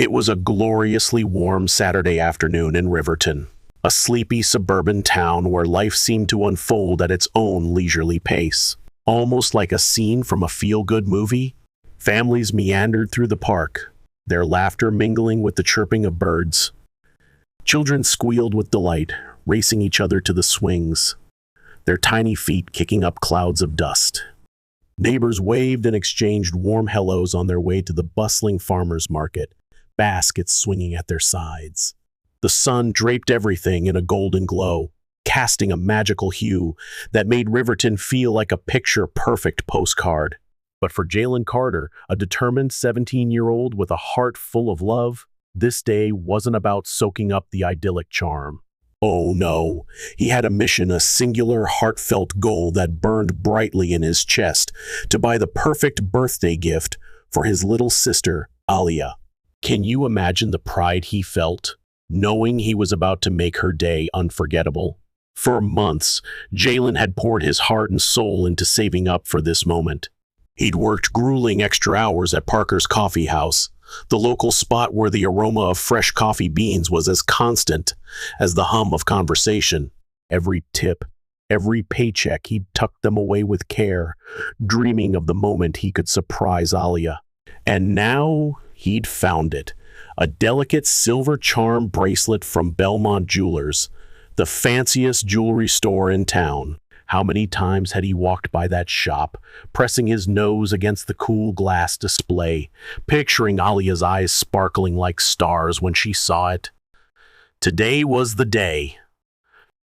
It was a gloriously warm Saturday afternoon in Riverton, a sleepy suburban town where life seemed to unfold at its own leisurely pace. Almost like a scene from a feel-good movie, families meandered through the park, their laughter mingling with the chirping of birds. Children squealed with delight, racing each other to the swings, their tiny feet kicking up clouds of dust. Neighbors waved and exchanged warm hellos on their way to the bustling farmers market, baskets swinging at their sides. The sun draped everything in a golden glow, casting a magical hue that made Riverton feel like a picture-perfect postcard. But for Jalen Carter, a determined 17-year-old with a heart full of love, this day wasn't about soaking up the idyllic charm. Oh no, he had a mission, a singular, heartfelt goal that burned brightly in his chest: to buy the perfect birthday gift for his little sister, Alia. Can you imagine the pride he felt, knowing he was about to make her day unforgettable? For months, Jalen had poured his heart and soul into saving up for this moment. He'd worked grueling extra hours at Parker's Coffee House, the local spot where the aroma of fresh coffee beans was as constant as the hum of conversation. Every tip, every paycheck, he'd tucked them away with care, dreaming of the moment he could surprise Alia. And now he'd found it, a delicate silver charm bracelet from Belmont Jewelers, the fanciest jewelry store in town. How many times had he walked by that shop, pressing his nose against the cool glass display, picturing Alia's eyes sparkling like stars when she saw it. Today was the day.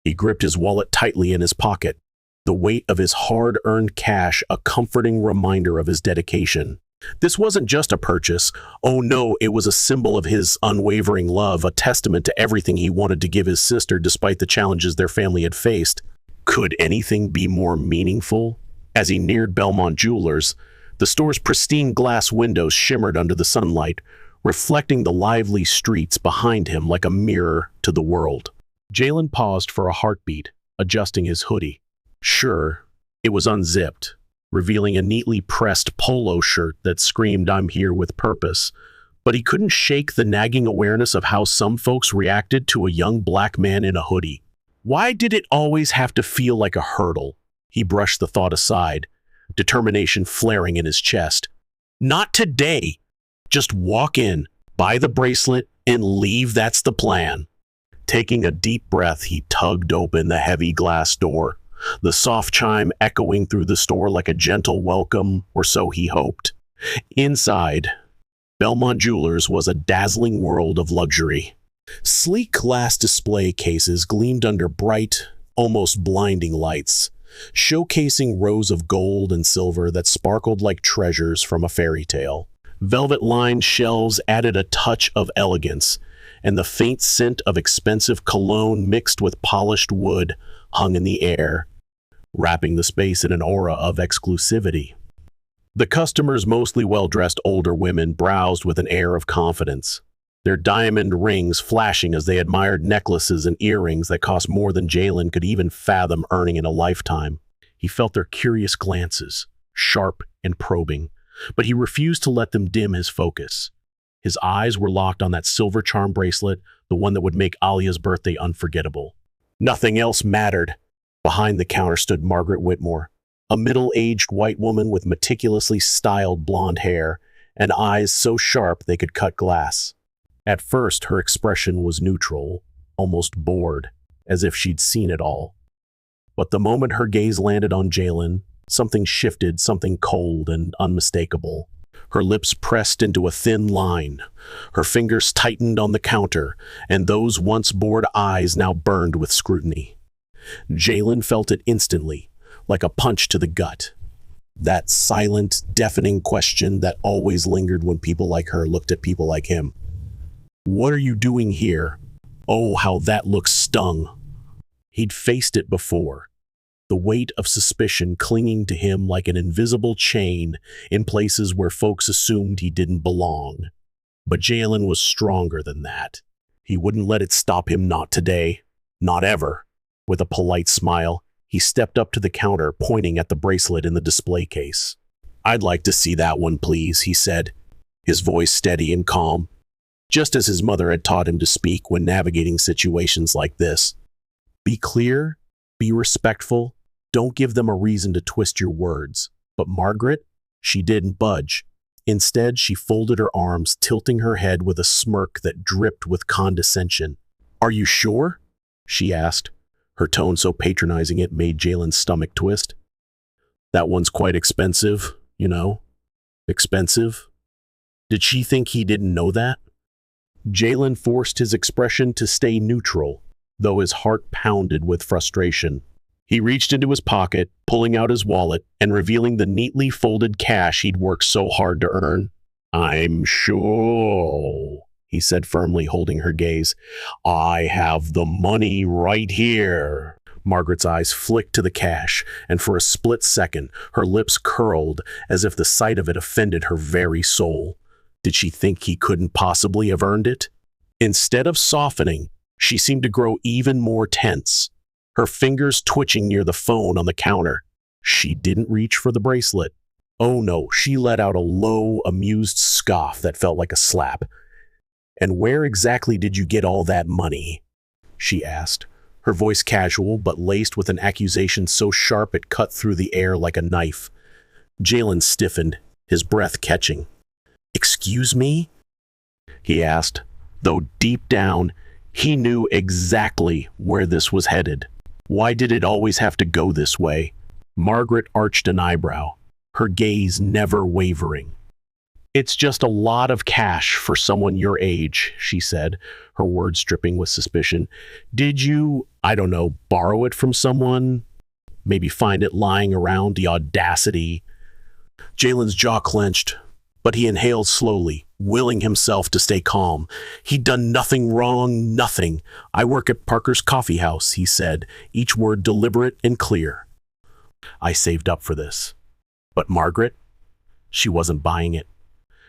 He gripped his wallet tightly in his pocket, the weight of his hard-earned cash a comforting reminder of his dedication. This wasn't just a purchase. Oh no, it was a symbol of his unwavering love, a testament to everything he wanted to give his sister despite the challenges their family had faced. Could anything be more meaningful? As he neared Belmont Jewelers, the store's pristine glass windows shimmered under the sunlight, reflecting the lively streets behind him like a mirror to the world. Jalen paused for a heartbeat, adjusting his hoodie. Sure, it was unzipped, revealing a neatly pressed polo shirt that screamed, "I'm here with purpose." But he couldn't shake the nagging awareness of how some folks reacted to a young black man in a hoodie. Why did it always have to feel like a hurdle? He brushed the thought aside, determination flaring in his chest. Not today. Just walk in, buy the bracelet, and leave. That's the plan. Taking a deep breath, he tugged open the heavy glass door, the soft chime echoing through the store like a gentle welcome, or so he hoped. Inside, Belmont Jewelers was a dazzling world of luxury. Sleek glass display cases gleamed under bright, almost blinding lights, showcasing rows of gold and silver that sparkled like treasures from a fairy tale. Velvet-lined shelves added a touch of elegance, and the faint scent of expensive cologne mixed with polished wood hung in the air, wrapping the space in an aura of exclusivity. The customers, mostly well-dressed older women, browsed with an air of confidence, their diamond rings flashing as they admired necklaces and earrings that cost more than Jalen could even fathom earning in a lifetime. He felt their curious glances, sharp and probing, but he refused to let them dim his focus. His eyes were locked on that silver charm bracelet, the one that would make Alia's birthday unforgettable. Nothing else mattered. Behind the counter stood Margaret Whitmore, a middle-aged white woman with meticulously styled blonde hair and eyes so sharp they could cut glass. At first, her expression was neutral, almost bored, as if she'd seen it all. But the moment her gaze landed on Jalen, something shifted, something cold and unmistakable. Her lips pressed into a thin line, her fingers tightened on the counter, and those once bored eyes now burned with scrutiny. Jalen felt it instantly, like a punch to the gut. That silent, deafening question that always lingered when people like her looked at people like him. "What are you doing here?" Oh, how that look stung. He'd faced it before, the weight of suspicion clinging to him like an invisible chain in places where folks assumed he didn't belong. But Jalen was stronger than that. He wouldn't let it stop him, not today, not ever. With a polite smile, he stepped up to the counter, pointing at the bracelet in the display case. "I'd like to see that one, please," he said, his voice steady and calm. just as his mother had taught him to speak when navigating situations like this. Be clear, be respectful, don't give them a reason to twist your words. But Margaret, she didn't budge. Instead, she folded her arms, tilting her head with a smirk that dripped with condescension. Are you sure? She asked, her tone so patronizing it made Jalen's stomach twist. That one's quite expensive, you know. Expensive? Did she think he didn't know that? Jalen forced his expression to stay neutral, though his heart pounded with frustration. He reached into his pocket, pulling out his wallet and revealing the neatly folded cash he'd worked so hard to earn. I'm sure, he said firmly, holding her gaze. I have the money right here. Margaret's eyes flicked to the cash, and for a split second, her lips curled as if the sight of it offended her very soul. Did she think he couldn't possibly have earned it? Instead of softening, she seemed to grow even more tense, her fingers twitching near the phone on the counter. She didn't reach for the bracelet. Oh no, she let out a low, amused scoff that felt like a slap. And where exactly did you get all that money? She asked, her voice casual but laced with an accusation so sharp it cut through the air like a knife. Jalen stiffened, his breath catching. Excuse me? He asked, though deep down, he knew exactly where this was headed. Why did it always have to go this way? Margaret arched an eyebrow, her gaze never wavering. It's just a lot of cash for someone your age, she said, her words dripping with suspicion. Did you, borrow it from someone? Maybe find it lying around? The audacity. Jalen's jaw clenched, but he inhaled slowly, willing himself to stay calm. He'd done nothing wrong, nothing. I work at Parker's Coffee House, he said, each word deliberate and clear. I saved up for this. But Margaret? She wasn't buying it.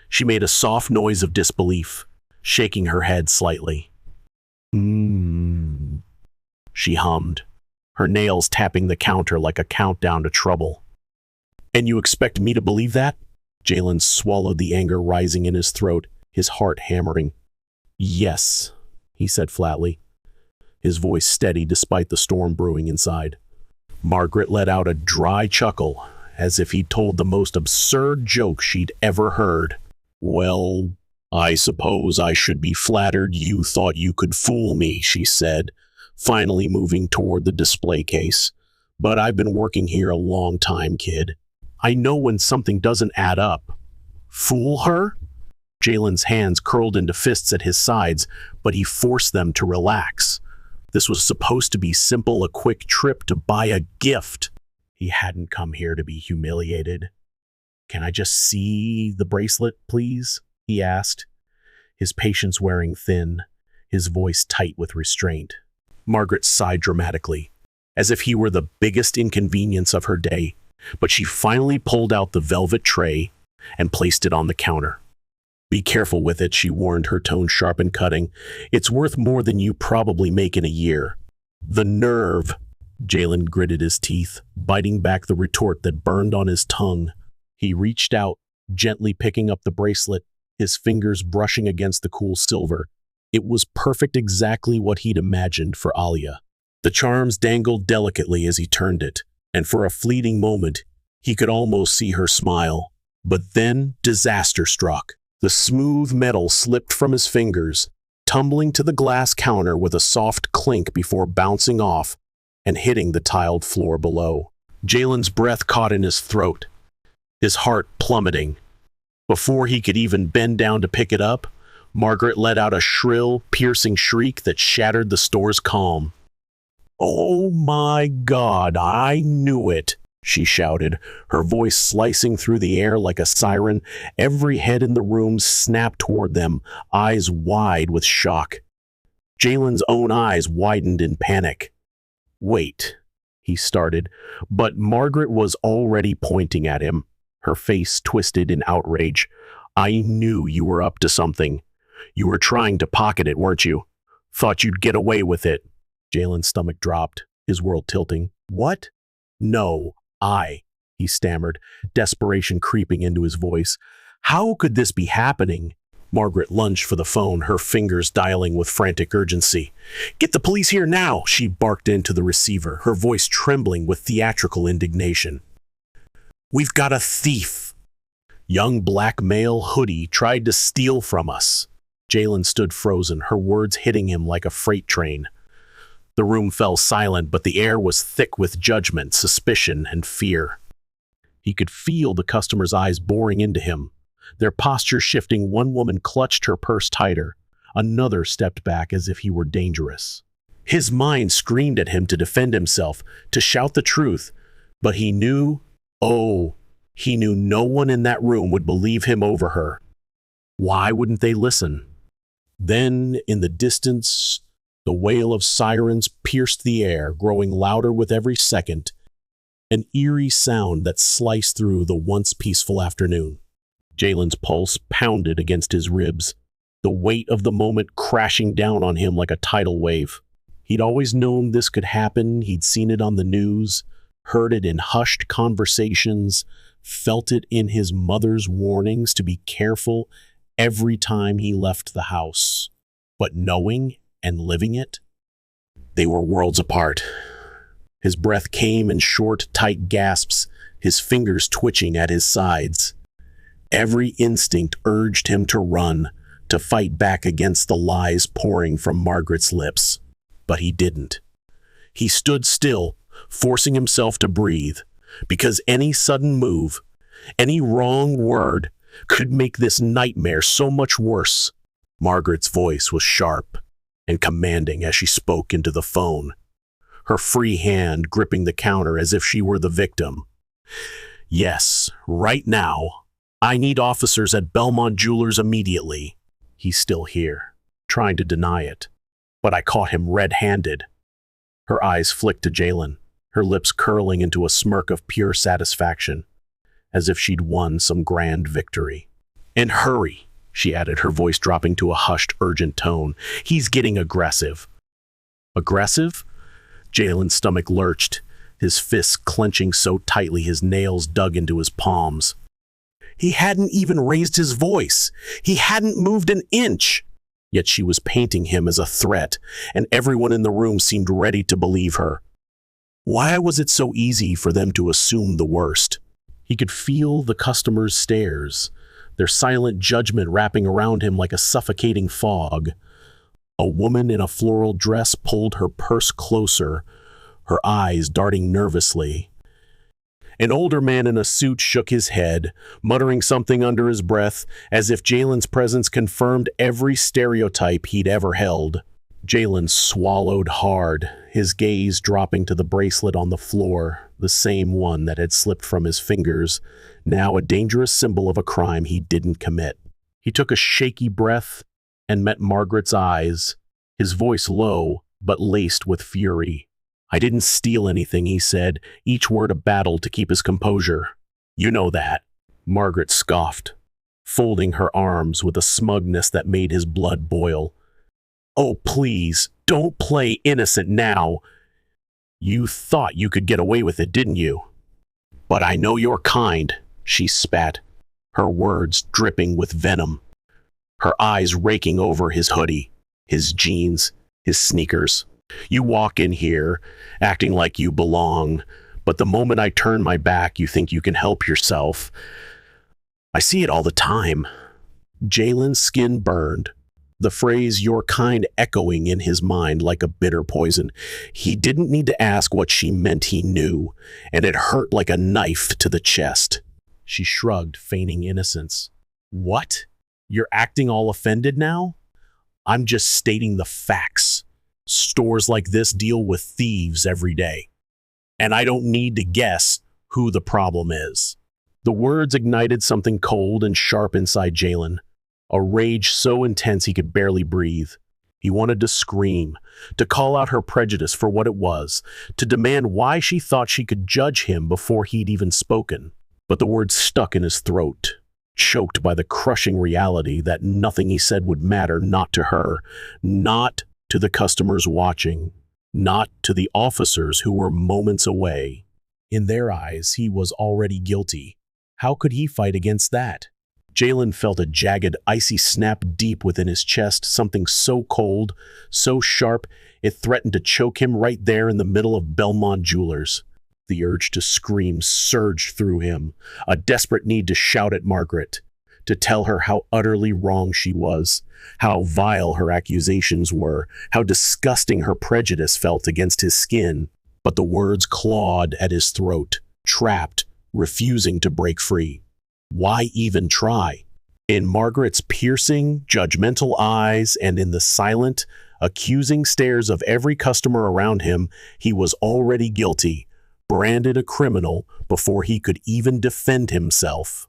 She made a soft noise of disbelief, shaking her head slightly. She hummed, her nails tapping the counter like a countdown to trouble. And you expect me to believe that? Jalen swallowed the anger rising in his throat, his heart hammering. Yes, he said flatly, his voice steady despite the storm brewing inside. Margaret let out a dry chuckle, as if he'd told the most absurd joke she'd ever heard. Well, I suppose I should be flattered you thought you could fool me, she said, finally moving toward the display case. But I've been working here a long time, kid. I know when something doesn't add up. Fool her? Jalen's hands curled into fists at his sides, but he forced them to relax. This was supposed to be simple, a quick trip to buy a gift. He hadn't come here to be humiliated. Can I just see the bracelet, please? He asked, his patience wearing thin, his voice tight with restraint. Margaret sighed dramatically, as if he were the biggest inconvenience of her day, but she finally pulled out the velvet tray and placed it on the counter. Be careful with it, she warned, her tone sharp and cutting. It's worth more than you probably make in a year. The nerve! Jalen gritted his teeth, biting back the retort that burned on his tongue. He reached out, gently picking up the bracelet, his fingers brushing against the cool silver. It was perfect, exactly what he'd imagined for Alia. The charms dangled delicately as he turned it, and for a fleeting moment, he could almost see her smile. But then disaster struck. The smooth metal slipped from his fingers, tumbling to the glass counter with a soft clink before bouncing off and hitting the tiled floor below. Jalen's breath caught in his throat, his heart plummeting. Before he could even bend down to pick it up, Margaret let out a shrill, piercing shriek that shattered the store's calm. Oh my God, I knew it, she shouted, her voice slicing through the air like a siren. Every head in the room snapped toward them, eyes wide with shock. Jalen's own eyes widened in panic. Wait, he started, but Margaret was already pointing at him, her face twisted in outrage. I knew you were up to something. You were trying to pocket it, weren't you? Thought you'd get away with it. Jalen's stomach dropped, his world tilting. What? No, he stammered, desperation creeping into his voice. How could this be happening? Margaret lunged for the phone, her fingers dialing with frantic urgency. "Get the police here now!" she barked into the receiver, her voice trembling with theatrical indignation. "We've got a thief. Young black male hoodie tried to steal from us." Jalen stood frozen, her words hitting him like a freight train. The room fell silent, but the air was thick with judgment, suspicion, and fear. He could feel the customer's eyes boring into him, their posture shifting. One woman clutched her purse tighter. Another stepped back as if he were dangerous. His mind screamed at him to defend himself, to shout the truth, but he knew no one in that room would believe him over her. Why wouldn't they listen? Then, in the distance, the wail of sirens pierced the air, growing louder with every second, an eerie sound that sliced through the once peaceful afternoon. Jalen's pulse pounded against his ribs, the weight of the moment crashing down on him like a tidal wave. He'd always known this could happen. He'd seen it on the news, heard it in hushed conversations, felt it in his mother's warnings to be careful every time he left the house. But knowing and living it, they were worlds apart. His breath came in short, tight gasps, his fingers twitching at his sides. Every instinct urged him to run, to fight back against the lies pouring from Margaret's lips. But he didn't. He stood still, forcing himself to breathe, because any sudden move, any wrong word, could make this nightmare so much worse. Margaret's voice was sharp and commanding as she spoke into the phone, her free hand gripping the counter as if she were the victim. "Yes, right now. I need officers at Belmont Jewelers immediately." He's still here, trying to deny it, but I caught him red-handed. Her eyes flicked to Jalen, her lips curling into a smirk of pure satisfaction, as if she'd won some grand victory. "And hurry," she added, her voice dropping to a hushed, urgent tone. "He's getting aggressive." Aggressive? Jalen's stomach lurched, his fists clenching so tightly his nails dug into his palms. He hadn't even raised his voice. He hadn't moved an inch. Yet she was painting him as a threat, and everyone in the room seemed ready to believe her. Why was it so easy for them to assume the worst? He could feel the customers' stares, their silent judgment wrapping around him like a suffocating fog. A woman in a floral dress pulled her purse closer, her eyes darting nervously. An older man in a suit shook his head, muttering something under his breath, as if Jalen's presence confirmed every stereotype he'd ever held. Jalen swallowed hard, his gaze dropping to the bracelet on the floor, the same one that had slipped from his fingers, now a dangerous symbol of a crime he didn't commit. He took a shaky breath and met Margaret's eyes, his voice low but laced with fury. "I didn't steal anything," he said, each word a battle to keep his composure. "You know that." Margaret scoffed, folding her arms with a smugness that made his blood boil. "Oh, please, don't play innocent now. You thought you could get away with it, didn't you? But I know your kind," she spat, her words dripping with venom, her eyes raking over his hoodie, his jeans, his sneakers. "You walk in here, acting like you belong, but the moment I turn my back, you think you can help yourself. I see it all the time." Jalen's skin burned, the phrase "your kind" echoing in his mind like a bitter poison. He didn't need to ask what she meant, he knew, and it hurt like a knife to the chest. She shrugged, feigning innocence. "What? You're acting all offended now? I'm just stating the facts. Stores like this deal with thieves every day, and I don't need to guess who the problem is." The words ignited something cold and sharp inside Jalen, a rage so intense he could barely breathe. He wanted to scream, to call out her prejudice for what it was, to demand why she thought she could judge him before he'd even spoken. But the words stuck in his throat, choked by the crushing reality that nothing he said would matter, not to her, not to the customers watching, not to the officers who were moments away. In their eyes, he was already guilty. How could he fight against that? Jalen felt a jagged, icy snap deep within his chest, something so cold, so sharp, it threatened to choke him right there in the middle of Belmont Jewelers. The urge to scream surged through him, a desperate need to shout at Margaret, to tell her how utterly wrong she was, how vile her accusations were, how disgusting her prejudice felt against his skin. But the words clawed at his throat, trapped, refusing to break free. Why even try? In Margaret's piercing, judgmental eyes and in the silent, accusing stares of every customer around him, he was already guilty, branded a criminal before he could even defend himself.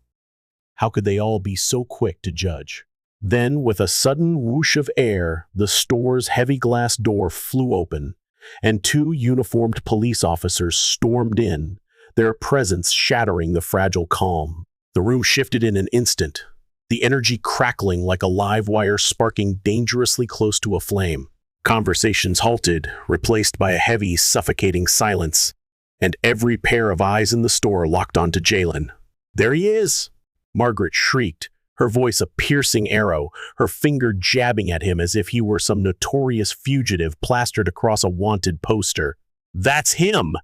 How could they all be so quick to judge? Then, with a sudden whoosh of air, the store's heavy glass door flew open, and two uniformed police officers stormed in, their presence shattering the fragile calm. The room shifted in an instant, the energy crackling like a live wire sparking dangerously close to a flame. Conversations halted, replaced by a heavy, suffocating silence, and every pair of eyes in the store locked onto Jalen. "There he is!" Margaret shrieked, her voice a piercing arrow, her finger jabbing at him as if he were some notorious fugitive plastered across a wanted poster. "That's him!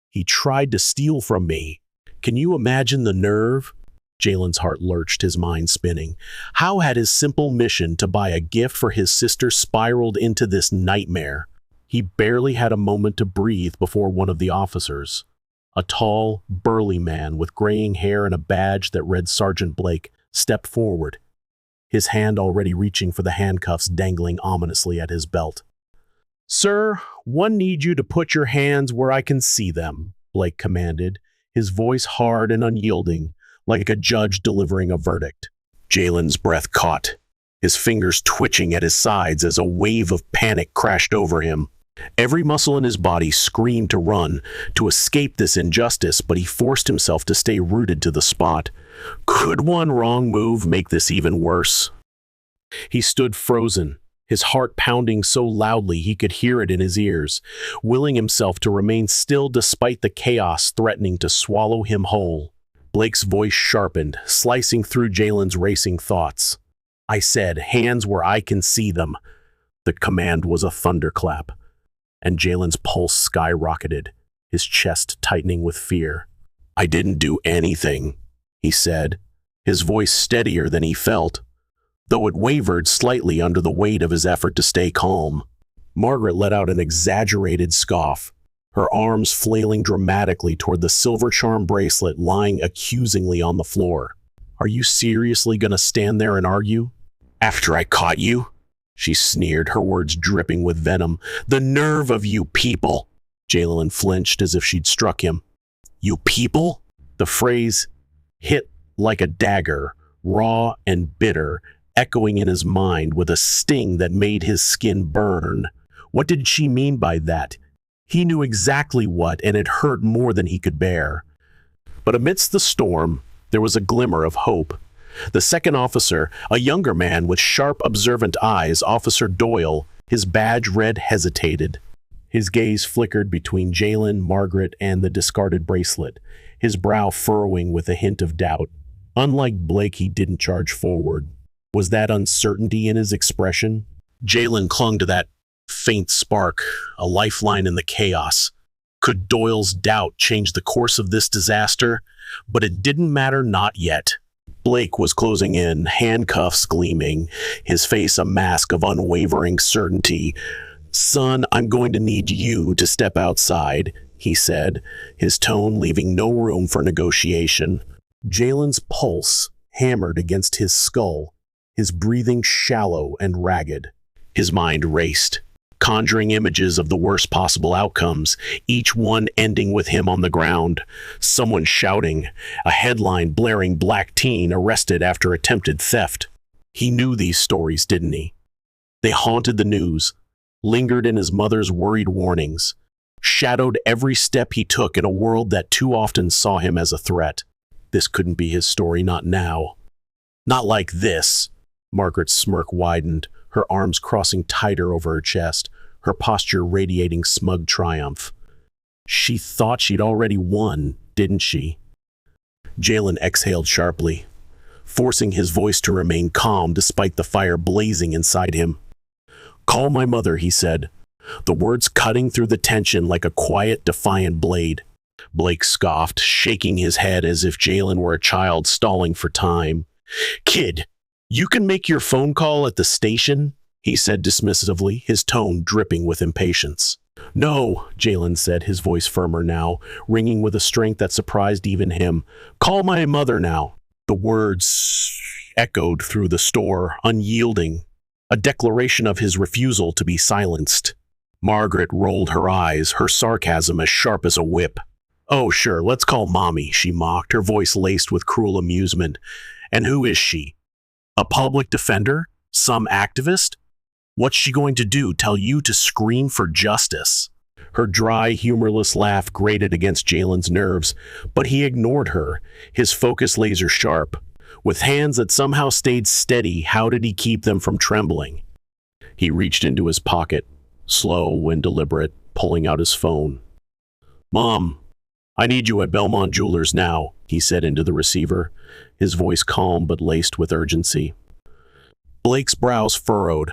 He tried to steal from me. Can you imagine the nerve?" Jalen's heart lurched, his mind spinning. How had his simple mission to buy a gift for his sister spiraled into this nightmare? He barely had a moment to breathe before one of the officers, a tall, burly man with graying hair and a badge that read Sergeant Blake, stepped forward, his hand already reaching for the handcuffs dangling ominously at his belt. "Sir, one needs you to put your hands where I can see them," Blake commanded, his voice hard and unyielding, like a judge delivering a verdict. Jalen's breath caught, his fingers twitching at his sides as a wave of panic crashed over him. Every muscle in his body screamed to run, to escape this injustice, but he forced himself to stay rooted to the spot. Could one wrong move make this even worse? He stood frozen, his heart pounding so loudly he could hear it in his ears, willing himself to remain still despite the chaos threatening to swallow him whole. Blake's voice sharpened, slicing through Jalen's racing thoughts. "I said, hands where I can see them." The command was a thunderclap, and Jalen's pulse skyrocketed, his chest tightening with fear. "I didn't do anything," he said, his voice steadier than he felt, though it wavered slightly under the weight of his effort to stay calm. Margaret let out an exaggerated scoff, her arms flailing dramatically toward the silver charm bracelet lying accusingly on the floor. "Are you seriously going to stand there and argue? After I caught you?" She sneered, her words dripping with venom. "The nerve of you people!" Jalen flinched as if she'd struck him. "You people?" The phrase hit like a dagger, raw and bitter, echoing in his mind with a sting that made his skin burn. What did she mean by that? He knew exactly what, and it hurt more than he could bear. But amidst the storm, there was a glimmer of hope. The second officer, a younger man with sharp, observant eyes, Officer Doyle, his badge red, hesitated. His gaze flickered between Jalen, Margaret, and the discarded bracelet, his brow furrowing with a hint of doubt. Unlike Blake, he didn't charge forward. Was that uncertainty in his expression? Jalen clung to that faint spark, a lifeline in the chaos. Could Doyle's doubt change the course of this disaster? But it didn't matter, not yet. Blake was closing in, handcuffs gleaming, his face a mask of unwavering certainty. "Son, I'm going to need you to step outside," he said, his tone leaving no room for negotiation. Jalen's pulse hammered against his skull, his breathing shallow and ragged. His mind raced, conjuring images of the worst possible outcomes, each one ending with him on the ground. Someone shouting, a headline blaring black teen arrested after attempted theft. He knew these stories, didn't he? They haunted the news, lingered in his mother's worried warnings, shadowed every step he took in a world that too often saw him as a threat. This couldn't be his story, not now. Not like this. Margaret's smirk widened, her arms crossing tighter over her chest, her posture radiating smug triumph. She thought she'd already won, didn't she? Jalen exhaled sharply. forcing his voice to remain calm despite the fire blazing inside him. "Call my mother," he said, the words cutting through the tension like a quiet, defiant blade. Blake scoffed, shaking his head as if Jalen were a child stalling for time. "Kid, you can make your phone call at the station," he said dismissively, his tone dripping with impatience. "No," Jalen said, his voice firmer now, ringing with a strength that surprised even him. "Call my mother now." The words echoed through the store, unyielding, a declaration of his refusal to be silenced. Margaret rolled her eyes, her sarcasm as sharp as a whip. "Oh, sure, let's call Mommy," she mocked, her voice laced with cruel amusement. "And who is she? A public defender? Some activist? What's she going to do, tell you to scream for justice?" Her dry, humorless laugh grated against Jalen's nerves, but he ignored her, his focus laser sharp. With hands that somehow stayed steady, how did he keep them from trembling? He reached into his pocket, slow and deliberate, pulling out his phone. "Mom, I need you at Belmont Jewelers now," he said into the receiver, his voice calm but laced with urgency. Blake's brows furrowed,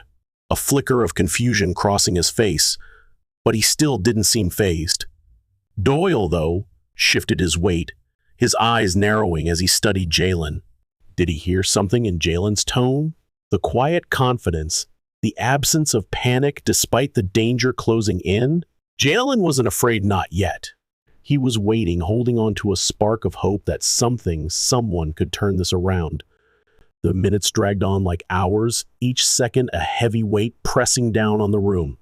a flicker of confusion crossing his face, but he still didn't seem fazed. Doyle, though, shifted his weight, his eyes narrowing as he studied Jalen. Did he hear something in Jalen's tone? The quiet confidence, the absence of panic despite the danger closing in? Jalen wasn't afraid, not yet. He was waiting, holding on to a spark of hope that someone could turn this around. The minutes dragged on like hours, each second a heavy weight pressing down on the room.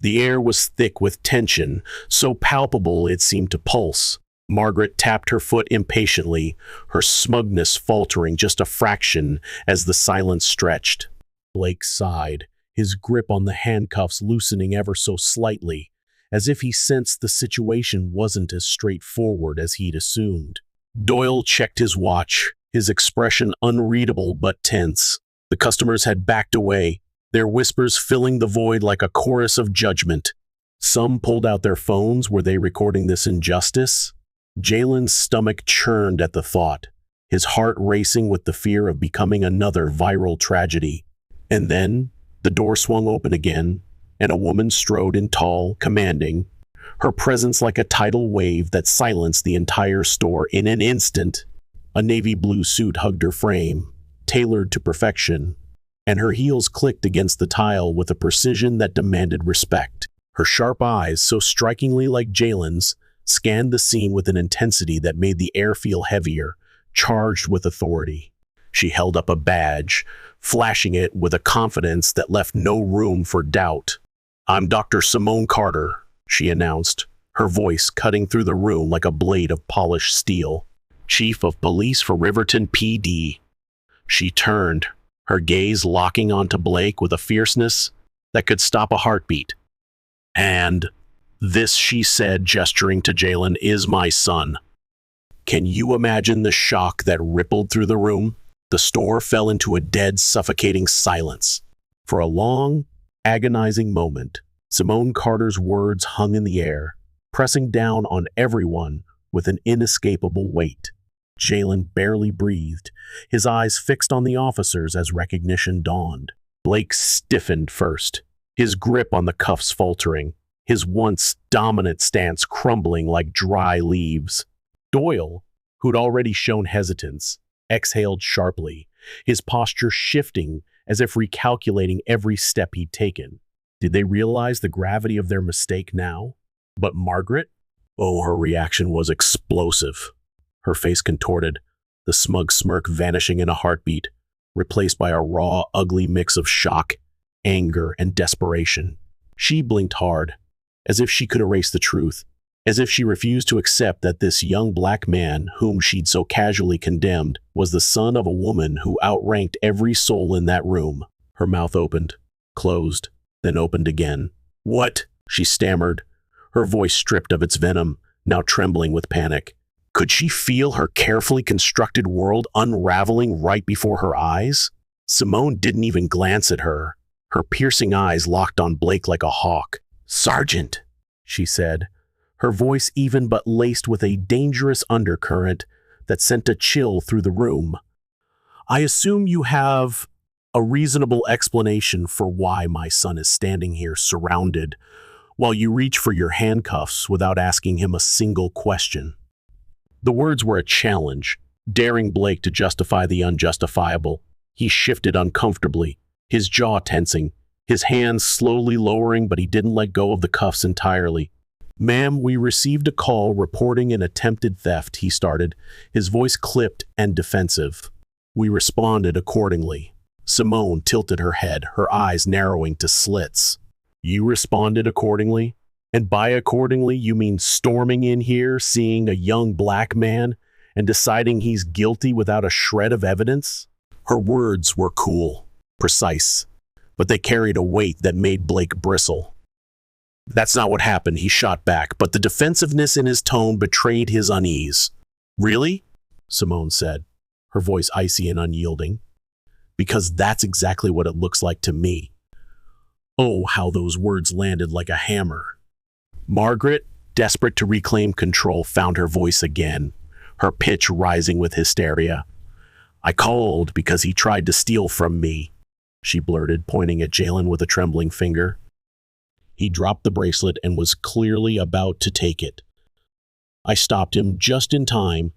The air was thick with tension, so palpable it seemed to pulse. Margaret tapped her foot impatiently, her smugness faltering just a fraction as the silence stretched. Blake sighed, his grip on the handcuffs loosening ever so slightly, as if he sensed the situation wasn't as straightforward as he'd assumed. Doyle checked his watch, his expression unreadable but tense. The customers had backed away, their whispers filling the void like a chorus of judgment. Some pulled out their phones. Were they recording this injustice? Jalen's stomach churned at the thought, his heart racing with the fear of becoming another viral tragedy. And then the door swung open again, and a woman strode in tall, commanding, her presence like a tidal wave that silenced the entire store in an instant. A navy blue suit hugged her frame, tailored to perfection, and her heels clicked against the tile with a precision that demanded respect. Her sharp eyes, so strikingly like Jalen's, scanned the scene with an intensity that made the air feel heavier, charged with authority. She held up a badge, flashing it with a confidence that left no room for doubt. "I'm Dr. Simone Carter," she announced, her voice cutting through the room like a blade of polished steel. "Chief of Police for Riverton PD." She turned, her gaze locking onto Blake with a fierceness that could stop a heartbeat. "And this," she said, gesturing to Jalen, "is my son." Can you imagine the shock that rippled through the room? The store fell into a dead, suffocating silence. For a long, agonizing moment, Simone Carter's words hung in the air, pressing down on everyone with an inescapable weight. Jalen barely breathed, his eyes fixed on the officers as recognition dawned. Blake stiffened first, his grip on the cuffs faltering, his once dominant stance crumbling like dry leaves. Doyle, who'd already shown hesitance, exhaled sharply, his posture shifting as if recalculating every step he'd taken. Did they realize the gravity of their mistake now? But Margaret? Oh, her reaction was explosive. Her face contorted, the smug smirk vanishing in a heartbeat, replaced by a raw, ugly mix of shock, anger, and desperation. She blinked hard, as if she could erase the truth, as if she refused to accept that this young black man, whom she'd so casually condemned, was the son of a woman who outranked every soul in that room. Her mouth opened, closed, then opened again. "What?" she stammered, her voice stripped of its venom, now trembling with panic. Could she feel her carefully constructed world unraveling right before her eyes? Simone didn't even glance at her, her piercing eyes locked on Blake like a hawk. "Sergeant," she said, her voice even but laced with a dangerous undercurrent that sent a chill through the room. I assume you have a reasonable explanation for why my son is standing here surrounded while you reach for your handcuffs without asking him a single question. The words were a challenge, daring Blake to justify the unjustifiable. He shifted uncomfortably, his jaw tensing, his hands slowly lowering, but he didn't let go of the cuffs entirely. "Ma'am, we received a call reporting an attempted theft," he started, his voice clipped and defensive. "We responded accordingly." Simone tilted her head, her eyes narrowing to slits. "You responded accordingly? And by accordingly, you mean storming in here, seeing a young black man, and deciding he's guilty without a shred of evidence?" Her words were cool, precise, but they carried a weight that made Blake bristle. "That's not what happened," he shot back, but the defensiveness in his tone betrayed his unease. "Really?" Simone said, her voice icy and unyielding. "Because that's exactly what it looks like to me." Oh, how those words landed like a hammer. Margaret, desperate to reclaim control, found her voice again, her pitch rising with hysteria. "I called because he tried to steal from me," she blurted, pointing at Jalen with a trembling finger. He dropped the bracelet and was clearly about to take it. "I stopped him just in time,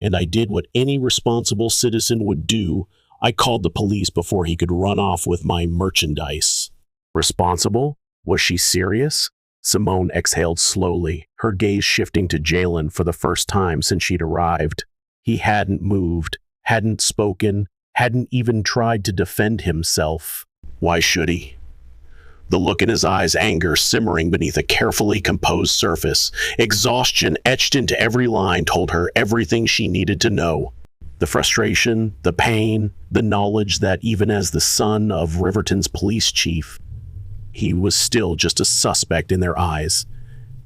and I did what any responsible citizen would do. I called the police before he could run off with my merchandise." Responsible? Was she serious? Simone exhaled slowly, her gaze shifting to Jalen for the first time since she'd arrived. He hadn't moved, hadn't spoken, hadn't even tried to defend himself. Why should he? The look in his eyes, anger simmering beneath a carefully composed surface, exhaustion etched into every line, told her everything she needed to know. The frustration, the pain, the knowledge that even as the son of Riverton's police chief, he was still just a suspect in their eyes.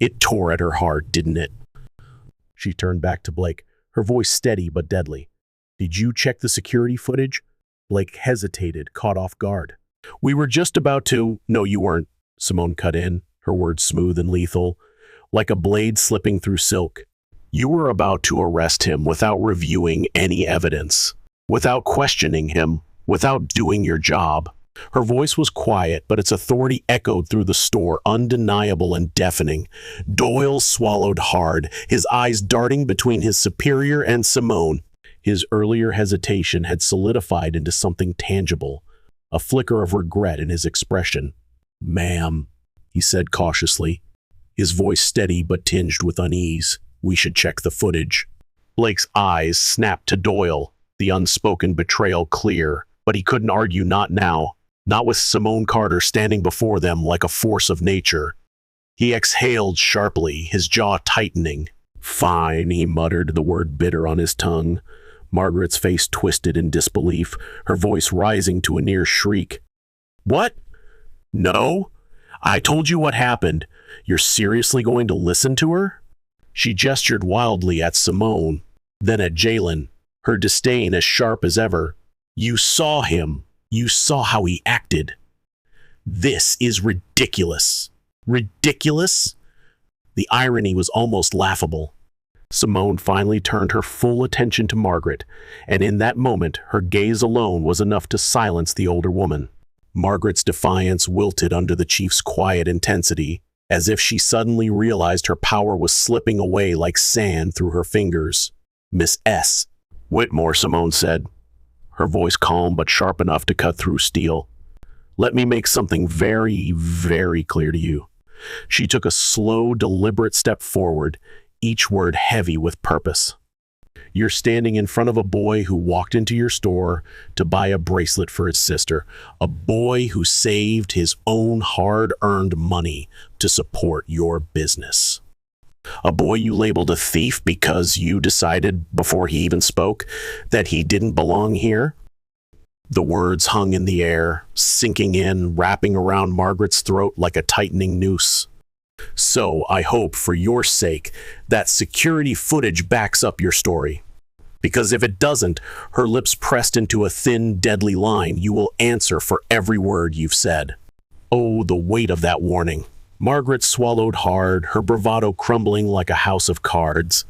It tore at her heart, didn't it? She turned back to Blake, her voice steady but deadly. "Did you check the security footage?" Blake hesitated, caught off guard. "We were just about to—" "No, you weren't," Simone cut in, her words smooth and lethal, like a blade slipping through silk. "You were about to arrest him without reviewing any evidence, without questioning him, without doing your job." Her voice was quiet, but its authority echoed through the store, undeniable and deafening. Doyle swallowed hard, his eyes darting between his superior and Simone. His earlier hesitation had solidified into something tangible, a flicker of regret in his expression. "Ma'am," he said cautiously, his voice steady but tinged with unease, "we should check the footage." Blake's eyes snapped to Doyle, the unspoken betrayal clear, but he couldn't argue, not now, not with Simone Carter standing before them like a force of nature. He exhaled sharply, his jaw tightening. "Fine," he muttered, the word bitter on his tongue. Margaret's face twisted in disbelief, her voice rising to a near shriek. "What? No? I told you what happened. You're seriously going to listen to her?" She gestured wildly at Simone, then at Jalen, her disdain as sharp as ever. "You saw him. You saw how he acted. This is ridiculous." Ridiculous? The irony was almost laughable. Simone finally turned her full attention to Margaret, and in that moment, her gaze alone was enough to silence the older woman. Margaret's defiance wilted under the chief's quiet intensity, as if she suddenly realized her power was slipping away like sand through her fingers. "Miss S." "Whitmore," Simone said, her voice calm but sharp enough to cut through steel. "Let me make something very, very clear to you." She took a slow, deliberate step forward, each word heavy with purpose. "You're standing in front of a boy who walked into your store to buy a bracelet for his sister, a boy who saved his own hard-earned money to support your business. A boy you labeled a thief because you decided, before he even spoke, that he didn't belong here." The words hung in the air, sinking in, wrapping around Margaret's throat like a tightening noose. "So I hope, for your sake, that security footage backs up your story. Because if it doesn't," her lips pressed into a thin, deadly line, "you will answer for every word you've said." Oh, the weight of that warning. Margaret swallowed hard, her bravado crumbling like a house of cards.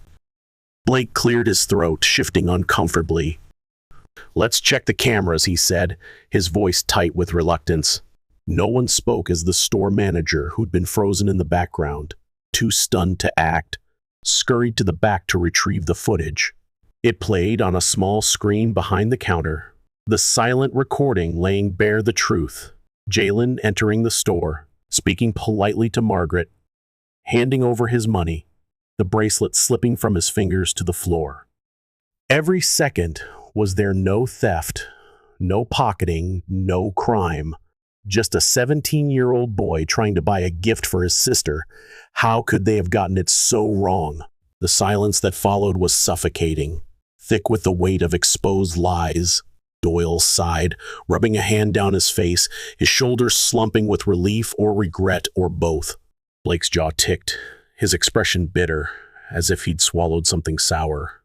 Blake cleared his throat, shifting uncomfortably. "Let's check the cameras," he said, his voice tight with reluctance. No one spoke as the store manager, who'd been frozen in the background, too stunned to act, scurried to the back to retrieve the footage. It played on a small screen behind the counter, the silent recording laying bare the truth. Jalen entering the store, speaking politely to Margaret, handing over his money, the bracelet slipping from his fingers to the floor. Every second was there no theft, no pocketing, no crime. Just a 17-year-old boy trying to buy a gift for his sister. How could they have gotten it so wrong? The silence that followed was suffocating, thick with the weight of exposed lies. Doyle sighed, rubbing a hand down his face, his shoulders slumping with relief or regret or both. Blake's jaw ticked, his expression bitter, as if he'd swallowed something sour.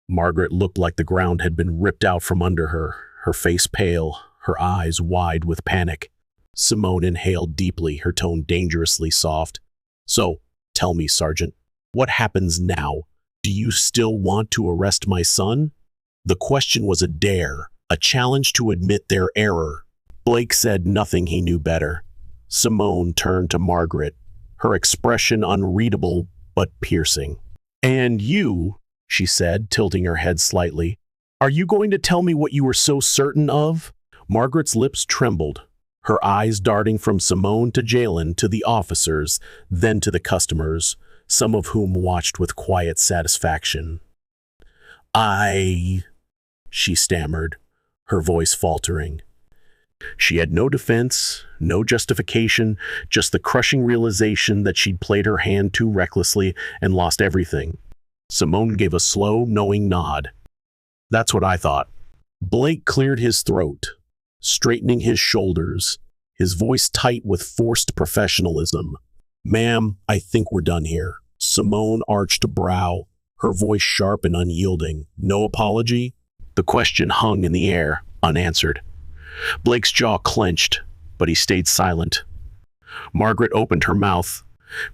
Margaret looked like the ground had been ripped out from under her, her face pale, her eyes wide with panic. Simone inhaled deeply, her tone dangerously soft. "So, tell me, Sergeant, what happens now? Do you still want to arrest my son?" The question was a dare, a challenge to admit their error. Blake said nothing he knew better. Simone turned to Margaret, her expression unreadable but piercing. "And you," she said, tilting her head slightly, "are you going to tell me what you were so certain of?" Margaret's lips trembled, her eyes darting from Simone to Jalen to the officers, then to the customers, some of whom watched with quiet satisfaction. She stammered, her voice faltering. She had no defense, no justification, just the crushing realization that she'd played her hand too recklessly and lost everything. Simone gave a slow, knowing nod. "That's what I thought." Blake cleared his throat, straightening his shoulders, his voice tight with forced professionalism. "Ma'am, I think we're done here." Simone arched a brow, her voice sharp and unyielding. "No apology?" The question hung in the air, unanswered. Blake's jaw clenched, but he stayed silent. Margaret opened her mouth,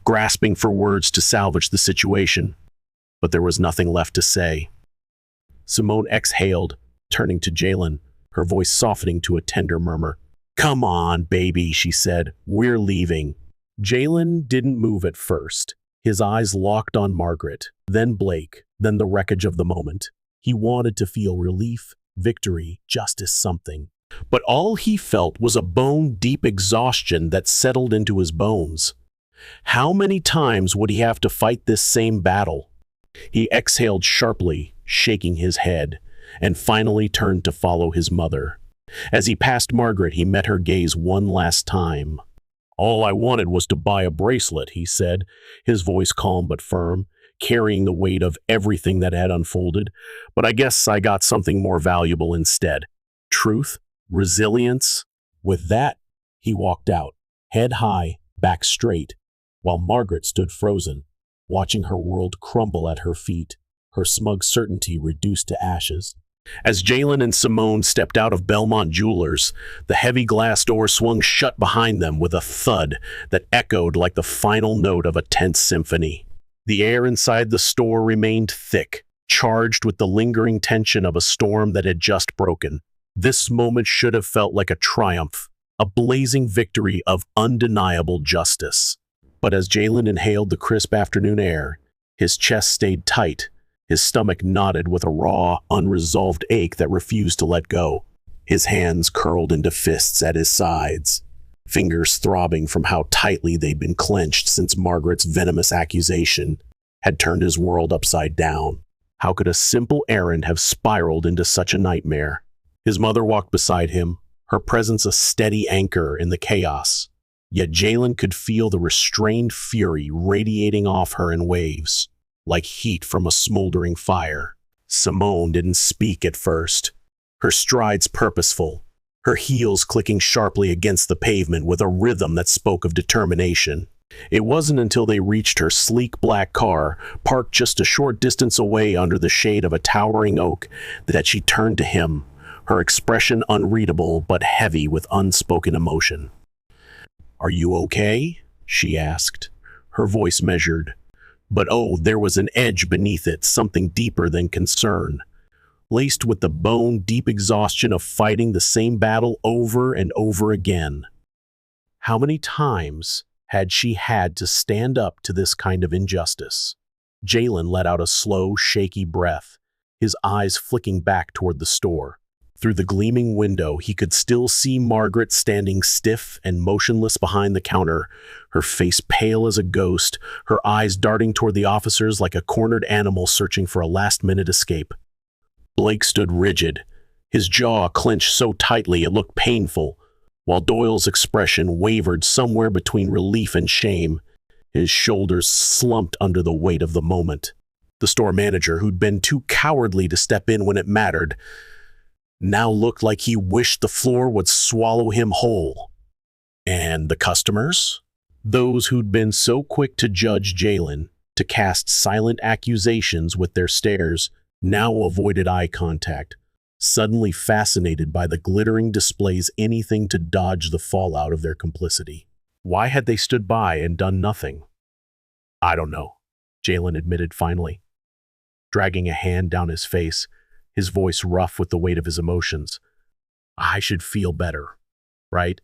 grasping for words to salvage the situation, but there was nothing left to say. Simone exhaled, turning to Jalen, her voice softening to a tender murmur. "Come on, baby," she said. "We're leaving." Jalen didn't move at first, his eyes locked on Margaret, then Blake, then the wreckage of the moment. He wanted to feel relief, victory, justice, something. But all he felt was a bone-deep exhaustion that settled into his bones. How many times would he have to fight this same battle? He exhaled sharply, shaking his head, and finally turned to follow his mother. As he passed Margaret, he met her gaze one last time. "All I wanted was to buy a bracelet," he said, his voice calm but firm, carrying the weight of everything that had unfolded. "But I guess I got something more valuable instead. Truth, resilience." With that, he walked out, head high, back straight, while Margaret stood frozen, watching her world crumble at her feet, her smug certainty reduced to ashes. As Jalen and Simone stepped out of Belmont Jewelers, the heavy glass door swung shut behind them with a thud that echoed like the final note of a tense symphony. The air inside the store remained thick, charged with the lingering tension of a storm that had just broken. This moment should have felt like a triumph, a blazing victory of undeniable justice. But as Jalen inhaled the crisp afternoon air, his chest stayed tight, his stomach knotted with a raw, unresolved ache that refused to let go. His hands curled into fists at his sides, fingers throbbing from how tightly they'd been clenched since Margaret's venomous accusation had turned his world upside down. How could a simple errand have spiraled into such a nightmare? His mother walked beside him, her presence a steady anchor in the chaos. Yet Jalen could feel the restrained fury radiating off her in waves, like heat from a smoldering fire. Simone didn't speak at first, her strides purposeful, her heels clicking sharply against the pavement with a rhythm that spoke of determination. It wasn't until they reached her sleek black car, parked just a short distance away under the shade of a towering oak, that she turned to him, her expression unreadable but heavy with unspoken emotion. "Are you okay?" she asked, her voice measured. But oh, there was an edge beneath it, something deeper than concern. laced with the bone-deep exhaustion of fighting the same battle over and over again. How many times had she had to stand up to this kind of injustice? Jalen let out a slow, shaky breath, his eyes flicking back toward the store. Through the gleaming window, he could still see Margaret standing stiff and motionless behind the counter, her face pale as a ghost, her eyes darting toward the officers like a cornered animal searching for a last-minute escape. Blake stood rigid, his jaw clenched so tightly it looked painful, while Doyle's expression wavered somewhere between relief and shame. His shoulders slumped under the weight of the moment. The store manager, who'd been too cowardly to step in when it mattered, now looked like he wished the floor would swallow him whole. And the customers? Those who'd been so quick to judge Jalen, to cast silent accusations with their stares, now avoided eye contact, suddenly fascinated by the glittering displays, anything to dodge the fallout of their complicity. Why had they stood by and done nothing? I don't know, Jalen admitted finally, dragging a hand down his face, his voice rough with the weight of his emotions. I should feel better, right?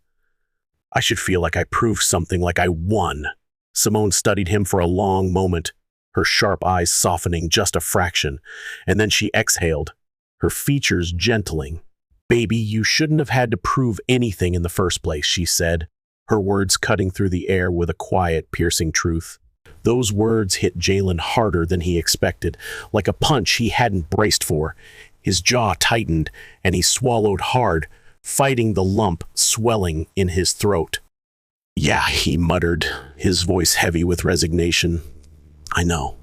I should feel like I proved something, like I won. Simone studied him for a long moment, her sharp eyes softening just a fraction, and then she exhaled, her features gentling. Baby, you shouldn't have had to prove anything in the first place, she said, her words cutting through the air with a quiet, piercing truth. Those words hit Jalen harder than he expected, like a punch he hadn't braced for. His jaw tightened, and he swallowed hard, fighting the lump swelling in his throat. Yeah, he muttered, his voice heavy with resignation. I know.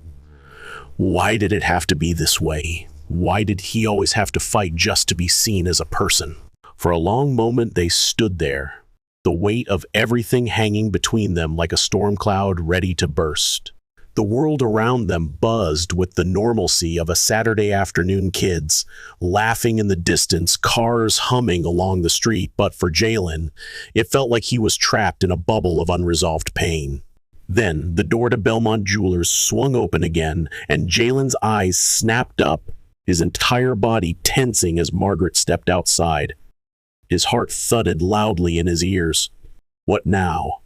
Why did it have to be this way? Why did he always have to fight just to be seen as a person? For a long moment they stood there, the weight of everything hanging between them like a storm cloud ready to burst. The world around them buzzed with the normalcy of a Saturday afternoon, kids laughing in the distance, cars humming along the street, but for Jalen, it felt like he was trapped in a bubble of unresolved pain. Then the door to Belmont Jewelers swung open again, and Jalen's eyes snapped up, his entire body tensing as Margaret stepped outside. His heart thudded loudly in his ears. What now?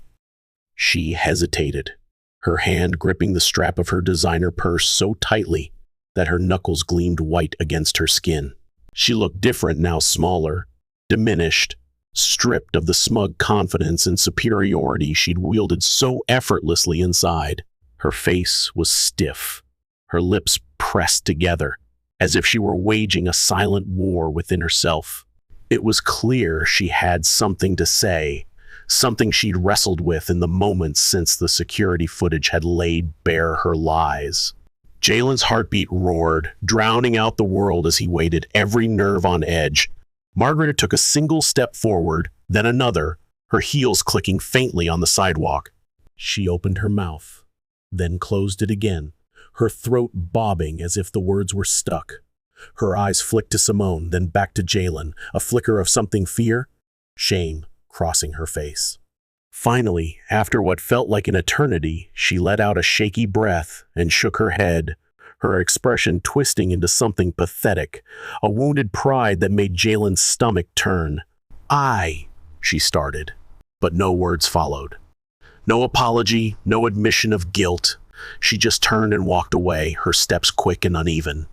She hesitated, her hand gripping the strap of her designer purse so tightly that her knuckles gleamed white against her skin. She looked different now, smaller, diminished, stripped of the smug confidence and superiority she'd wielded so effortlessly inside. Her face was stiff, her lips pressed together, as if she were waging a silent war within herself. It was clear she had something to say, something she'd wrestled with in the moments since the security footage had laid bare her lies. Jalen's heartbeat roared, drowning out the world as he waited, every nerve on edge. Margaret took a single step forward, then another, her heels clicking faintly on the sidewalk. She opened her mouth, then closed it again, her throat bobbing as if the words were stuck. Her eyes flicked to Simone, then back to Jalen, a flicker of something, fear, shame, crossing her face. Finally, after what felt like an eternity, she let out a shaky breath and shook her head, her expression twisting into something pathetic, a wounded pride that made Jalen's stomach turn. She started, but no words followed. No apology, no admission of guilt. She just turned and walked away, her steps quick and uneven.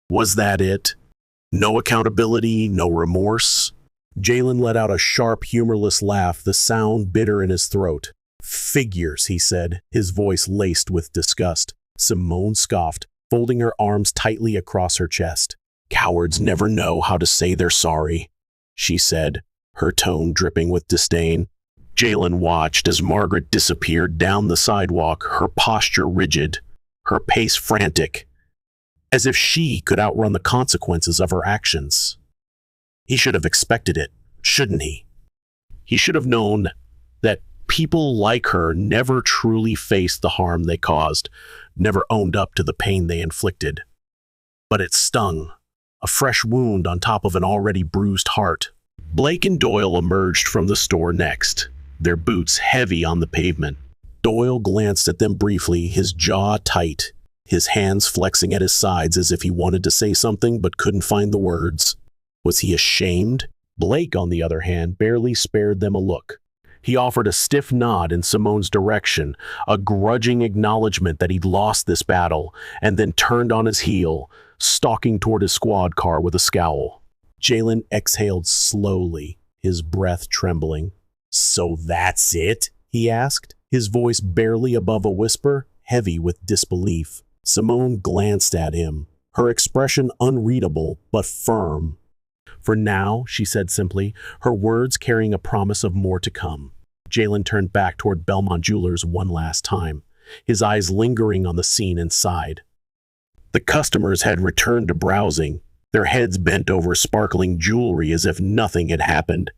Was that it? No accountability, no remorse? Jalen let out a sharp, humorless laugh, the sound bitter in his throat. Figures, he said, his voice laced with disgust. Simone scoffed, folding her arms tightly across her chest. Cowards never know how to say they're sorry, she said, her tone dripping with disdain. Jalen watched as Margaret disappeared down the sidewalk, her posture rigid, her pace frantic, as if she could outrun the consequences of her actions. He should have expected it, shouldn't he? He should have known that people like her never truly faced the harm they caused, never owned up to the pain they inflicted. But it stung, a fresh wound on top of an already bruised heart. Blake and Doyle emerged from the store next, their boots heavy on the pavement. Doyle glanced at them briefly, his jaw tight, his hands flexing at his sides as if he wanted to say something but couldn't find the words. Was he ashamed? Blake, on the other hand, barely spared them a look. He offered a stiff nod in Simone's direction, a grudging acknowledgement that he'd lost this battle, and then turned on his heel, stalking toward his squad car with a scowl. Jalen exhaled slowly, his breath trembling. "So that's it?" he asked, his voice barely above a whisper, heavy with disbelief. Simone glanced at him, her expression unreadable but firm. "For now," she said simply, her words carrying a promise of more to come. Jalen turned back toward Belmont Jewelers one last time, his eyes lingering on the scene inside. The customers had returned to browsing, their heads bent over sparkling jewelry as if nothing had happened.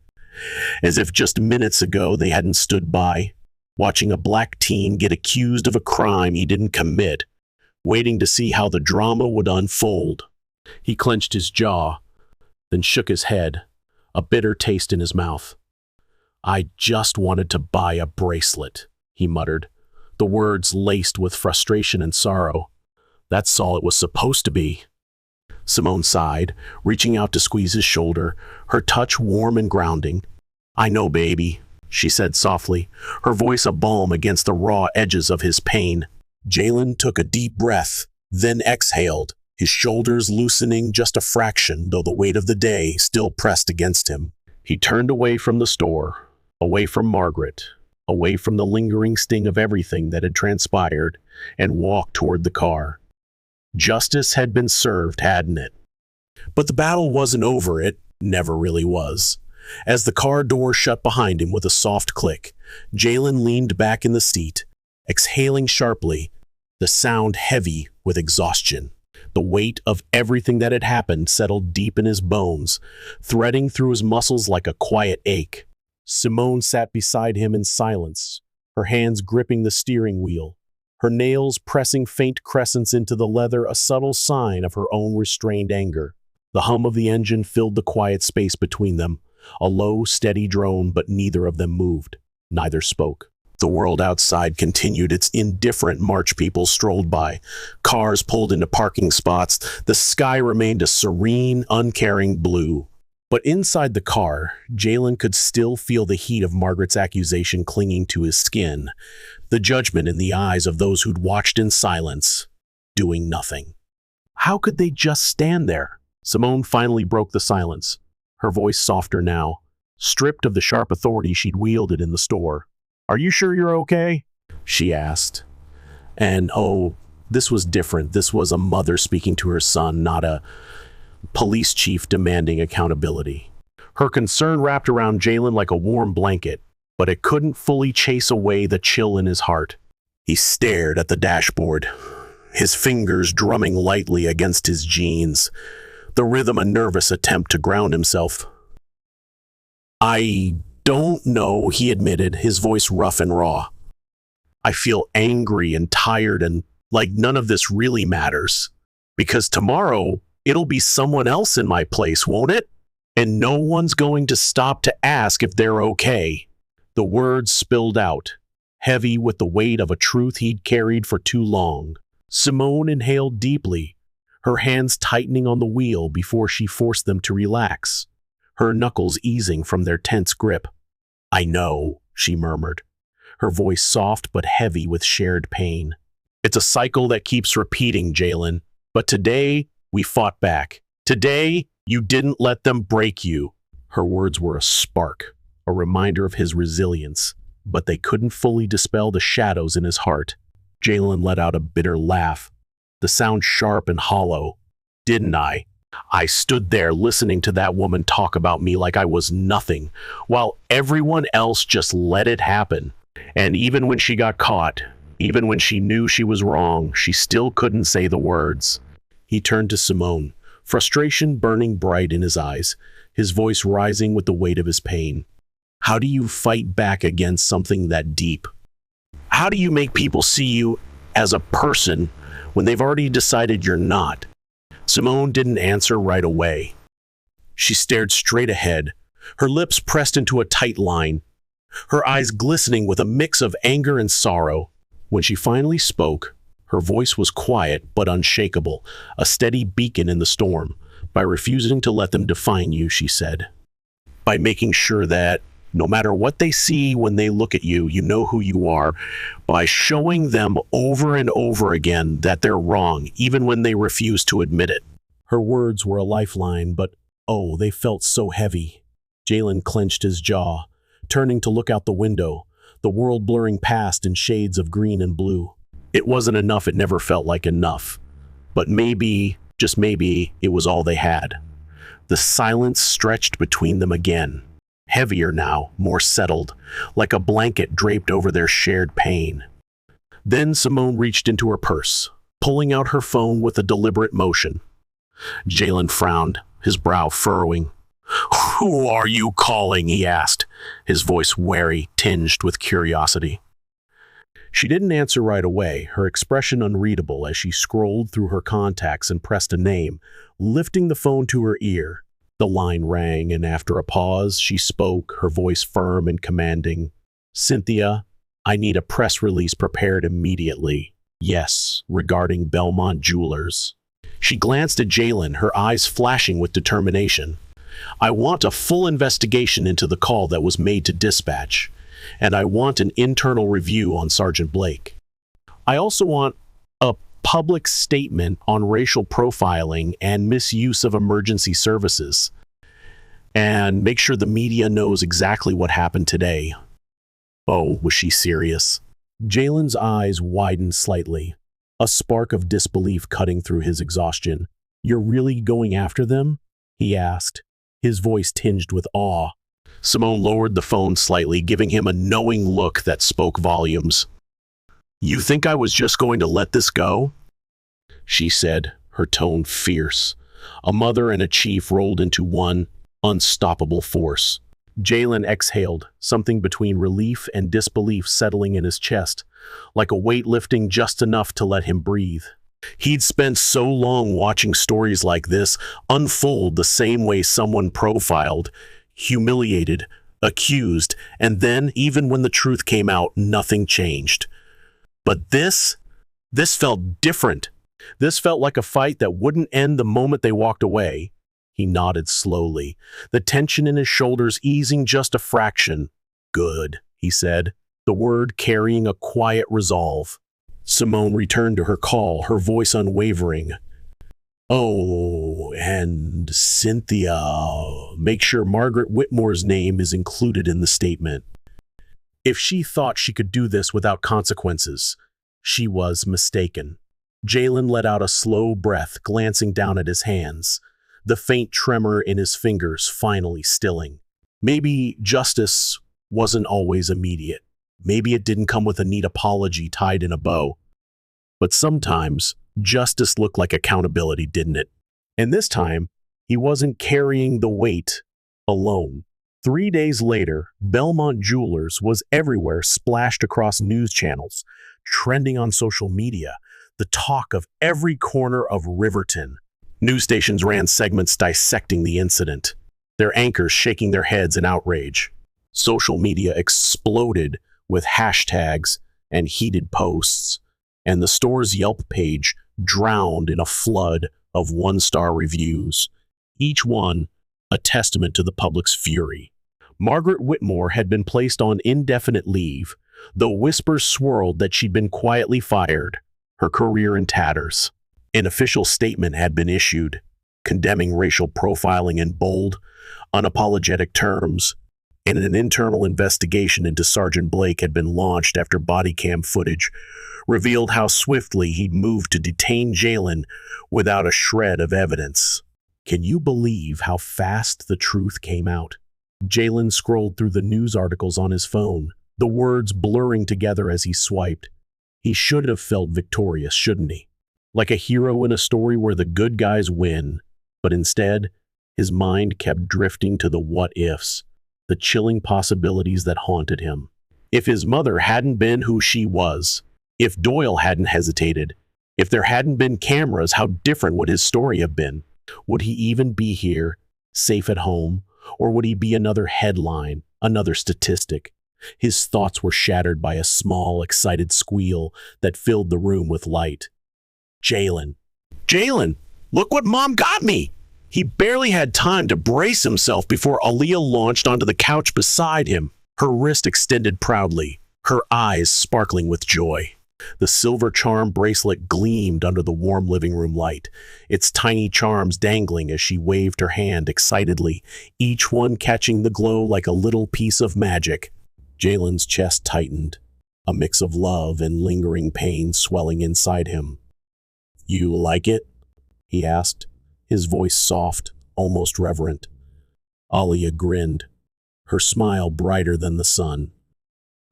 As if just minutes ago they hadn't stood by, watching a black teen get accused of a crime he didn't commit, waiting to see how the drama would unfold. He clenched his jaw, then shook his head, a bitter taste in his mouth. "I just wanted to buy a bracelet," he muttered, the words laced with frustration and sorrow. "That's all it was supposed to be." Simone sighed, reaching out to squeeze his shoulder, her touch warm and grounding. "I know, baby," she said softly, her voice a balm against the raw edges of his pain. Jalen took a deep breath, then exhaled, his shoulders loosening just a fraction, though the weight of the day still pressed against him. He turned away from the store, away from Margaret, away from the lingering sting of everything that had transpired, and walked toward the car. Justice had been served, hadn't it? But the battle wasn't over. It never really was. As the car door shut behind him with a soft click, Jalen leaned back in the seat, exhaling sharply, the sound heavy with exhaustion. The weight of everything that had happened settled deep in his bones, threading through his muscles like a quiet ache. Simone sat beside him in silence, her hands gripping the steering wheel, her nails pressing faint crescents into the leather, a subtle sign of her own restrained anger. The hum of the engine filled the quiet space between them, a low, steady drone, but neither of them moved. Neither spoke. The world outside continued its indifferent march. People strolled by. Cars pulled into parking spots. The sky remained a serene, uncaring blue. But inside the car, Jalen could still feel the heat of Margaret's accusation clinging to his skin, the judgment in the eyes of those who'd watched in silence, doing nothing. How could they just stand there? Simone finally broke the silence, her voice softer now, stripped of the sharp authority she'd wielded in the store. "Are you sure you're okay?" she asked. And this was different. This was a mother speaking to her son, not a police chief demanding accountability. Her concern wrapped around Jalen like a warm blanket, but it couldn't fully chase away the chill in his heart. He stared at the dashboard, his fingers drumming lightly against his jeans, the rhythm a nervous attempt to ground himself. "I don't know," he admitted, his voice rough and raw. "I feel angry and tired and like none of this really matters. Because tomorrow, it'll be someone else in my place, won't it? And no one's going to stop to ask if they're okay." The words spilled out, heavy with the weight of a truth he'd carried for too long. Simone inhaled deeply, her hands tightening on the wheel before she forced them to relax, her knuckles easing from their tense grip. "I know," she murmured, her voice soft but heavy with shared pain. "It's a cycle that keeps repeating, Jalen. But today, we fought back. Today, you didn't let them break you." Her words were a spark, a reminder of his resilience, but they couldn't fully dispel the shadows in his heart. Jalen let out a bitter laugh, the sound sharp and hollow. "Didn't I? I stood there listening to that woman talk about me like I was nothing, while everyone else just let it happen. And even when she got caught, even when she knew she was wrong, she still couldn't say the words." He turned to Simone, frustration burning bright in his eyes, his voice rising with the weight of his pain. "How do you fight back against something that deep? How do you make people see you as a person when they've already decided you're not?" Simone didn't answer right away. She stared straight ahead, her lips pressed into a tight line, her eyes glistening with a mix of anger and sorrow. When she finally spoke, Her voice was quiet but unshakable, a steady beacon in the storm. By refusing to let them define you, she said. By making sure that no matter what they see when they look at you, you know who you are. By showing them over and over again that they're wrong, even when they refuse to admit it. Her words were a lifeline, but oh, they felt so heavy. Jalen clenched his jaw, turning to look out the window, the world blurring past in shades of green and blue. It wasn't enough, it never felt like enough. But maybe, just maybe, it was all they had. The silence stretched between them again, heavier now, more settled, like a blanket draped over their shared pain. Then Simone reached into her purse, pulling out her phone with a deliberate motion. Jalen frowned, his brow furrowing. "Who are you calling?" he asked, his voice wary, tinged with curiosity. She didn't answer right away, her expression unreadable as she scrolled through her contacts and pressed a name, lifting the phone to her ear. The line rang, and after a pause, she spoke, her voice firm and commanding. "Cynthia, I need a press release prepared immediately. Yes, regarding Belmont Jewelers." She glanced at Jalen, her eyes flashing with determination. "I want a full investigation into the call that was made to dispatch, and I want an internal review on Sergeant Blake. I also want a public statement on racial profiling and misuse of emergency services. And make sure the media knows exactly what happened today." Oh, was she serious? Jalen's eyes widened slightly, a spark of disbelief cutting through his exhaustion. "You're really going after them?" he asked, his voice tinged with awe. Simone lowered the phone slightly, giving him a knowing look that spoke volumes. "You think I was just going to let this go?" she said, her tone fierce. A mother and a chief rolled into one unstoppable force. Jalen exhaled, something between relief and disbelief settling in his chest, like a weight lifting just enough to let him breathe. He'd spent so long watching stories like this unfold the same way someone profiled, humiliated, accused, and then, even when the truth came out, nothing changed. But this felt different. This felt like a fight that wouldn't end the moment they walked away. He nodded slowly, the tension in his shoulders easing just a fraction. "Good," he said, the word carrying a quiet resolve. Simone returned to her call, her voice unwavering. "Oh, and Cynthia, make sure Margaret Whitmore's name is included in the statement." If she thought she could do this without consequences, she was mistaken. Jalen let out a slow breath, glancing down at his hands, the faint tremor in his fingers finally stilling. Maybe justice wasn't always immediate. Maybe it didn't come with a neat apology tied in a bow. But sometimes, justice looked like accountability, didn't it? And this time, he wasn't carrying the weight alone. 3 days later, Belmont Jewelers was everywhere, splashed across news channels, trending on social media, the talk of every corner of Riverton. News stations ran segments dissecting the incident, their anchors shaking their heads in outrage. Social media exploded with hashtags and heated posts, and the store's Yelp page drowned in a flood of one-star reviews, each one a testament to the public's fury. Margaret Whitmore had been placed on indefinite leave, though whispers swirled that she'd been quietly fired, her career in tatters. An official statement had been issued, condemning racial profiling in bold, unapologetic terms, and an internal investigation into Sergeant Blake had been launched after body cam footage revealed how swiftly he'd moved to detain Jalen without a shred of evidence. Can you believe how fast the truth came out? Jalen scrolled through the news articles on his phone, the words blurring together as he swiped. He should have felt victorious, shouldn't he? Like a hero in a story where the good guys win. But instead, his mind kept drifting to the what-ifs, the chilling possibilities that haunted him. If his mother hadn't been who she was, if Doyle hadn't hesitated, if there hadn't been cameras, how different would his story have been? Would he even be here, safe at home, or would he be another headline, another statistic? His thoughts were shattered by a small, excited squeal that filled the room with light. Jalen. Jalen, look what Mom got me! He barely had time to brace himself before Aaliyah launched onto the couch beside him, her wrist extended proudly, her eyes sparkling with joy. The silver charm bracelet gleamed under the warm living room light, its tiny charms dangling as she waved her hand excitedly, each one catching the glow like a little piece of magic. Jalen's chest tightened, a mix of love and lingering pain swelling inside him. "You like it?" he asked, his voice soft, almost reverent. Aaliyah grinned, her smile brighter than the sun.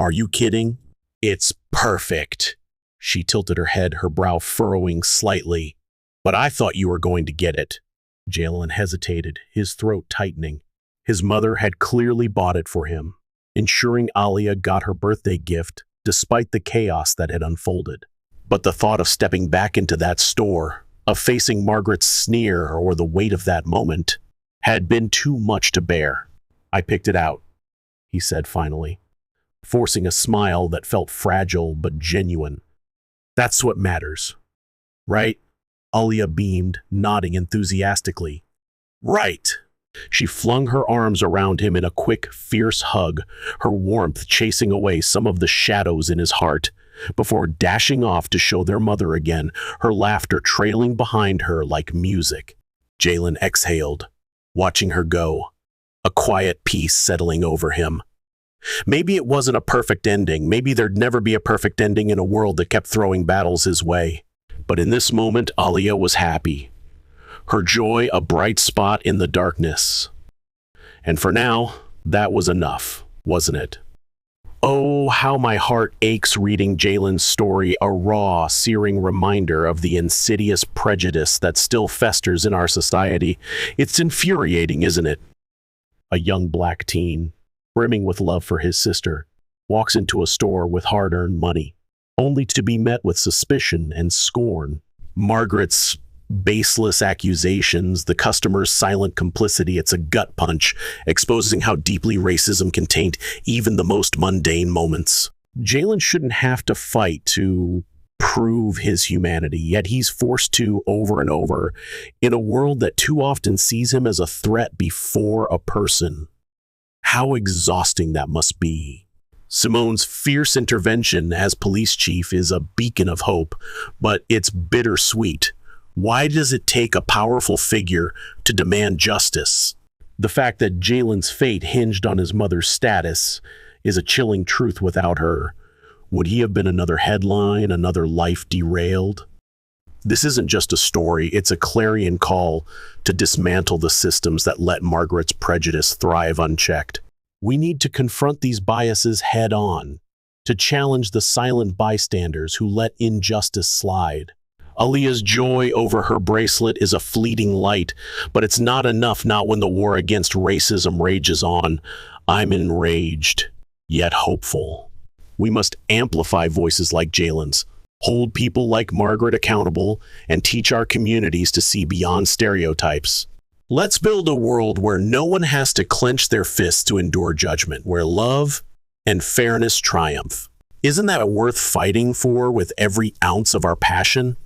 "Are you kidding? It's perfect." She tilted her head, her brow furrowing slightly. "But I thought you were going to get it." Jalen hesitated, his throat tightening. His mother had clearly bought it for him, ensuring Aaliyah got her birthday gift despite the chaos that had unfolded. But the thought of stepping back into that store, of facing Margaret's sneer or the weight of that moment, had been too much to bear. "I picked it out," he said finally, forcing a smile that felt fragile but genuine. "That's what matters, right?" Aaliyah beamed, nodding enthusiastically. "Right!" She flung her arms around him in a quick, fierce hug, her warmth chasing away some of the shadows in his heart, before dashing off to show their mother again, her laughter trailing behind her like music. Jalen exhaled, watching her go, a quiet peace settling over him. Maybe it wasn't a perfect ending. Maybe there'd never be a perfect ending in a world that kept throwing battles his way. But in this moment, Aaliyah was happy. Her joy a bright spot in the darkness. And for now, that was enough, wasn't it? Oh, how my heart aches reading Jalen's story, a raw, searing reminder of the insidious prejudice that still festers in our society. It's infuriating, isn't it? A young black teen, brimming with love for his sister, walks into a store with hard-earned money, only to be met with suspicion and scorn. Margaret's baseless accusations, the customer's silent complicity, it's a gut punch, exposing how deeply racism can taint even the most mundane moments. Jalen shouldn't have to fight to prove his humanity, yet he's forced to over and over, in a world that too often sees him as a threat before a person. How exhausting that must be. Simone's fierce intervention as police chief is a beacon of hope, but it's bittersweet. Why does it take a powerful figure to demand justice? The fact that Jalen's fate hinged on his mother's status is a chilling truth without her. Would he have been another headline, another life derailed? This isn't just a story, it's a clarion call to dismantle the systems that let Margaret's prejudice thrive unchecked. We need to confront these biases head on, to challenge the silent bystanders who let injustice slide. Aaliyah's joy over her bracelet is a fleeting light, but it's not enough, not when the war against racism rages on. I'm enraged, yet hopeful. We must amplify voices like Jalen's, hold people like Margaret accountable, and teach our communities to see beyond stereotypes. Let's build a world where no one has to clench their fists to endure judgment, where love and fairness triumph. Isn't that worth fighting for with every ounce of our passion?